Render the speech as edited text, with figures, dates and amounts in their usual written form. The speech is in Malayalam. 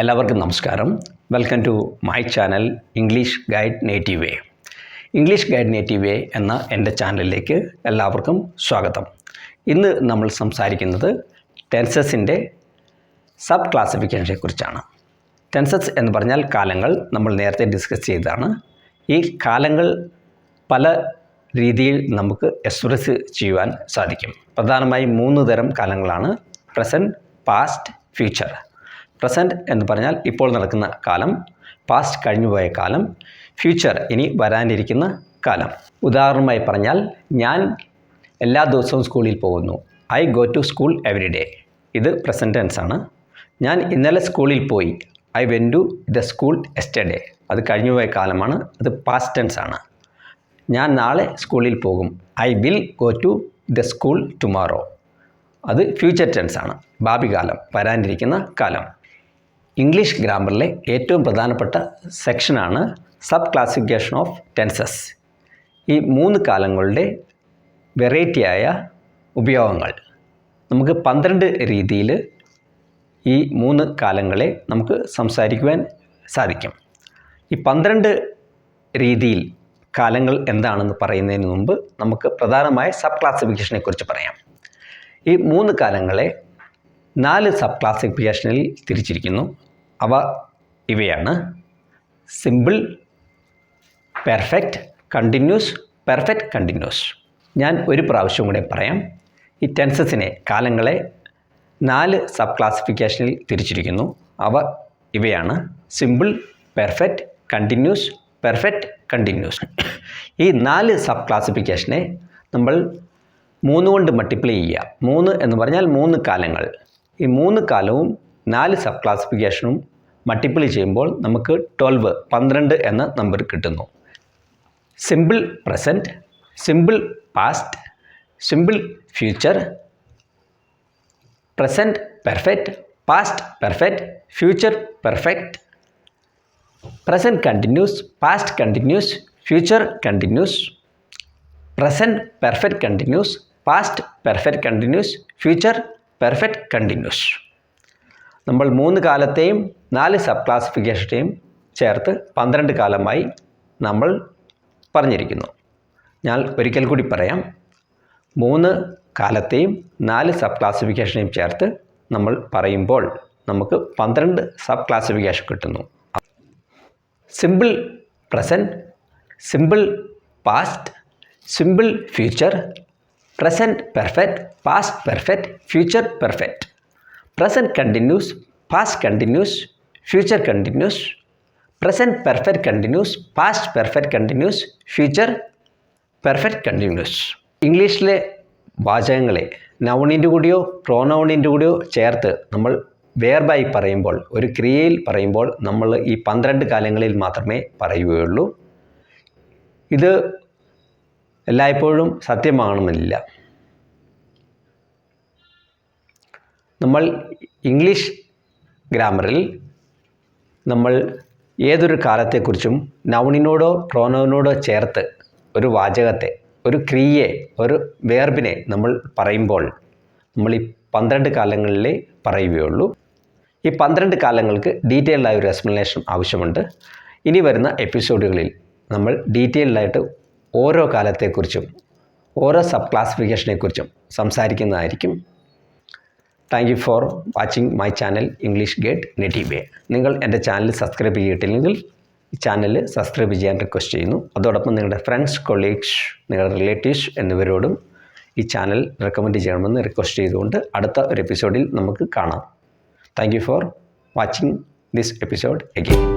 എല്ലാവർക്കും നമസ്കാരം. Welcome to my channel English guide native way. English guide native way എന്ന എൻ്റെ ചാനലിലേക്ക് എല്ലാവർക്കും സ്വാഗതം. ഇന്ന് നമ്മൾ സംസാരിക്കുന്നത് ടെൻസസിൻ്റെ സബ് ക്ലാസിഫിക്കേഷനെ കുറിച്ചാണ്. ടെൻസസ് എന്ന് പറഞ്ഞാൽ കാലങ്ങൾ. നമ്മൾ നേരത്തെ ഡിസ്കസ് ചെയ്തതാണ്. ഈ കാലങ്ങൾ പല രീതിയിൽ നമുക്ക് എക്സ്പ്രസ് ചെയ്യുവാൻ സാധിക്കും. പ്രധാനമായും 3 തരം കാലങ്ങളാണ്: പ്രസൻറ്റ്, പാസ്റ്റ്, ഫ്യൂച്ചർ. പ്രസൻറ്റ് എന്ന് പറഞ്ഞാൽ ഇപ്പോൾ നടക്കുന്ന കാലം, പാസ്റ്റ് കഴിഞ്ഞുപോയ കാലം, ഫ്യൂച്ചർ ഇനി വരാനിരിക്കുന്ന കാലം. ഉദാഹരണമായി പറഞ്ഞാൽ, ഞാൻ എല്ലാ ദിവസവും സ്കൂളിൽ പോകുന്നു. I go to school every day. ഇത് പ്രസൻറ്റ് ടെൻസ് ആണ്. ഞാൻ ഇന്നലെ സ്കൂളിൽ പോയി. I went to the school yesterday. അത് കഴിഞ്ഞുപോയ കാലമാണ്. അത് പാസ്റ്റ് ടെൻസ് ആണ്. ഞാൻ നാളെ സ്കൂളിൽ പോകും. I will go to the school tomorrow. അത് ഫ്യൂച്ചർ ടെൻസ് ആണ്. ഭാവി കാലം, വരാനിരിക്കുന്ന കാലം. ഇംഗ്ലീഷ് ഗ്രാമറിലെ ഏറ്റവും പ്രധാനപ്പെട്ട സെക്ഷനാണ് സബ് ക്ലാസിഫിക്കേഷൻ ഓഫ് ടെൻസസ്. ഈ 3 കാലങ്ങളുടെ വെറൈറ്റിയായ ഉപയോഗങ്ങൾ. നമുക്ക് 12 രീതിയിൽ ഈ 3 കാലങ്ങളെ നമുക്ക് സംസാരിക്കുവാൻ സാധിക്കും. ഈ 12 രീതിയിൽ കാലങ്ങൾ എന്താണെന്ന് പറയുന്നതിന് മുമ്പ് നമുക്ക് പ്രധാനമായ സബ് ക്ലാസിഫിക്കേഷനെ കുറിച്ച് പറയാം. ഈ 3 കാലങ്ങളെ 4 സബ് ക്ലാസിഫിക്കേഷനിൽ തിരിച്ചിരിക്കുന്നു. അവ ഇവയാണ്: simple, perfect, continuous, perfect continuous. ഞാൻ ഒരു പ്രാവശ്യം കൂടെ പറയാം. ഈ ടെൻസസിനെ, കാലങ്ങളെ 4 സബ് ക്ലാസിഫിക്കേഷനിൽ തിരിച്ചിരിക്കുന്നു. അവ ഇവയാണ്: simple, perfect, continuous, perfect continuous. ഈ 4 സബ് ക്ലാസിഫിക്കേഷനെ നമ്മൾ 3 കൊണ്ട് മൾട്ടിപ്ലൈ ചെയ്യുക. 3 എന്ന് പറഞ്ഞാൽ 3 കാലങ്ങൾ. ഈ 3 കാലവും 4 സബ് ക്ലാസിഫിക്കേഷനും മൾട്ടിപ്ലൈ ചെയ്യുമ്പോൾ നമുക്ക് 12 എന്ന നമ്പർ കിട്ടുന്നു. Simple present, simple past, simple future, present perfect, past perfect, future perfect, present continuous, past continuous, future continuous, present perfect continuous, past perfect continuous, future perfect continuous. നമ്മൾ 3 കാലത്തെയും 4 സബ് ക്ലാസിഫിക്കേഷനെയും ചേർത്ത് 12 കാലമായി നമ്മൾ പറഞ്ഞിരിക്കുന്നു. ഞാൻ ഒരിക്കൽ കൂടി പറയാം. 3 കാലത്തെയും 4 സബ് ക്ലാസിഫിക്കേഷനെയും ചേർത്ത് നമ്മൾ പറയുമ്പോൾ നമുക്ക് 12 സബ് ക്ലാസിഫിക്കേഷൻ കിട്ടുന്നു. Simple present, simple past, simple future, present perfect, past perfect, future perfect, present continuous, past continuous, future continuous, present perfect continuous, past perfect continuous, future perfect continuous. ഇംഗ്ലീഷിലെ വാചകങ്ങളെ നൗണിൻ്റെ കൂടെയോ പ്രോനൗണിൻ്റെ കൂടെയോ ചേർത്ത് നമ്മൾ വേർബായി പറയുമ്പോൾ, ഒരു ക്രിയയിൽ പറയുമ്പോൾ നമ്മൾ ഈ 12 കാലങ്ങളിൽ മാത്രമേ പറയുകയുള്ളൂ. ഇത് എല്ലായ്പ്പോഴും സത്യമാകണമെന്നില്ല. നമ്മൾ ഇംഗ്ലീഷ് ഗ്രാമറിൽ നമ്മൾ ഏതൊരു കാലത്തെക്കുറിച്ചും നൗണിനോടോ പ്രോനൗണിനോടോ ചേർത്ത് ഒരു വാചകത്തെ, ഒരു ക്രിയയെ, ഒരു വേർബിനെ നമ്മൾ പറയുമ്പോൾ നമ്മൾ ഈ 12 കാലങ്ങളിലേ പറയുകയുള്ളൂ. ഈ 12 കാലങ്ങൾക്ക് ഡീറ്റെയിൽഡായ ഒരു എക്സ്പ്ലനേഷൻ ആവശ്യമുണ്ട്. ഇനി വരുന്ന എപ്പിസോഡുകളിൽ നമ്മൾ ഡീറ്റെയിൽഡായിട്ട് ഓരോ കാലത്തെക്കുറിച്ചും ഓരോ സബ് ക്ലാസിഫിക്കേഷനെക്കുറിച്ചും സംസാരിക്കുന്നതായിരിക്കും. Thank you for watching my channel English guide native way. നിങ്ങൾ എൻ്റെ ചാനൽ സബ്സ്ക്രൈബ് ചെയ്തിട്ടില്ലെങ്കിൽ ഈ ചാനൽ സബ്സ്ക്രൈബ് ചെയ്യാൻ റിക്വസ്റ്റ് ചെയ്യുന്നു. അതോടൊപ്പം നിങ്ങളുടെ ഫ്രണ്ട്സ്, കൊളീഗ്സ്, നിങ്ങളുടെ റിലേറ്റീവ്സ് എന്നിവരോടും ഈ ചാനൽ റെക്കമെൻഡ് ചെയ്യണമെന്ന് റിക്വസ്റ്റ് ചെയ്തുകൊണ്ട് അടുത്ത ഒരു എപ്പിസോഡിൽ നമുക്ക് കാണാം. Thank you for watching this episode again.